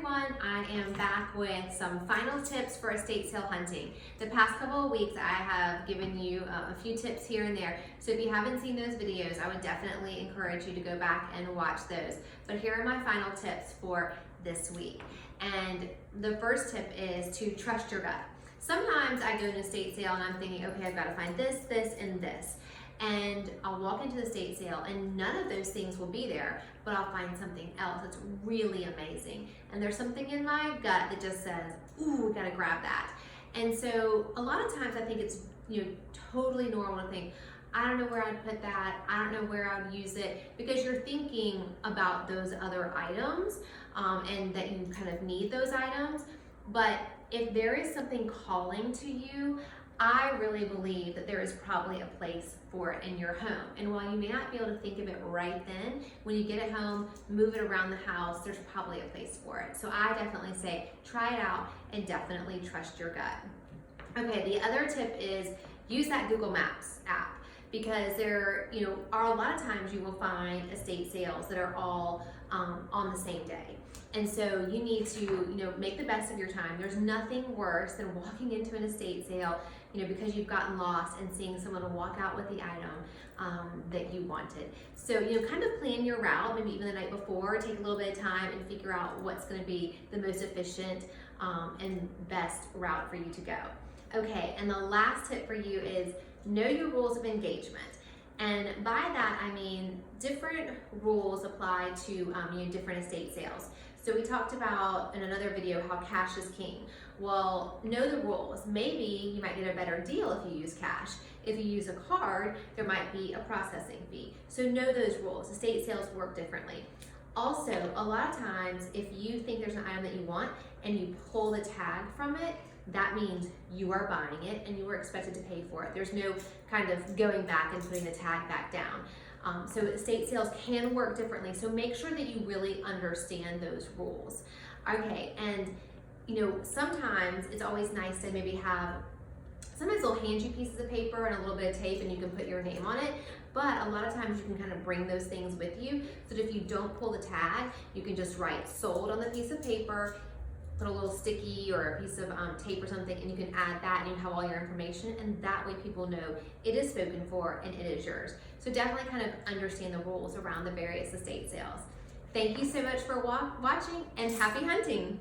everyone, I am back with some final tips for estate sale hunting. The past couple of weeks I have given you a few tips here and there, so if you haven't seen those videos, I would definitely encourage you to go back and watch those. But here are my final tips for this week. And the first tip is to trust your gut. Sometimes I go to an estate sale and I'm thinking, okay, I've got to find this, this, and this. And I'll walk into the estate sale and none of those things will be there, but I'll find something else that's really amazing. And there's something in my gut that just says, ooh, we gotta grab that. And so a lot of times I think it's totally normal to think, I don't know where I'd put that, I don't know where I'd use it, because you're thinking about those other items and that you kind of need those items. But if there is something calling to you, I really believe that there is probably a place for it in your home. And while you may not be able to think of it right then, when you get it home, move it around the house, there's probably a place for it. So I definitely say, try it out and definitely trust your gut. Okay, the other tip is use that Google Maps app, because there are a lot of times you will find estate sales that are all on the same day. And so you need to make the best of your time. There's nothing worse than walking into an estate sale because you've gotten lost and seeing someone walk out with the item that you wanted. So kind of plan your route, maybe even the night before, take a little bit of time and figure out what's going to be the most efficient and best route for you to go. Okay, and the last tip for you is know your rules of engagement. And by that, I mean different rules apply to different estate sales. So we talked about in another video how cash is king. Well, know the rules. Maybe you might get a better deal if you use cash. If you use a card, there might be a processing fee. So know those rules. Estate sales work differently. Also, a lot of times, if you think there's an item that you want and you pull the tag from it, that means you are buying it and you were expected to pay for it. There's no kind of going back and putting the tag back down. So estate sales can work differently. So make sure that you really understand those rules. Okay, and sometimes it's always nice to maybe sometimes they'll hand you pieces of paper and a little bit of tape and you can put your name on it. But a lot of times you can kind of bring those things with you so that if you don't pull the tag, you can just write sold on the piece of paper, put a little sticky or a piece of tape or something, and you can add that and you have all your information, and that way people know it is spoken for and it is yours. So definitely kind of understand the rules around the various estate sales. Thank you so much for watching, and happy hunting.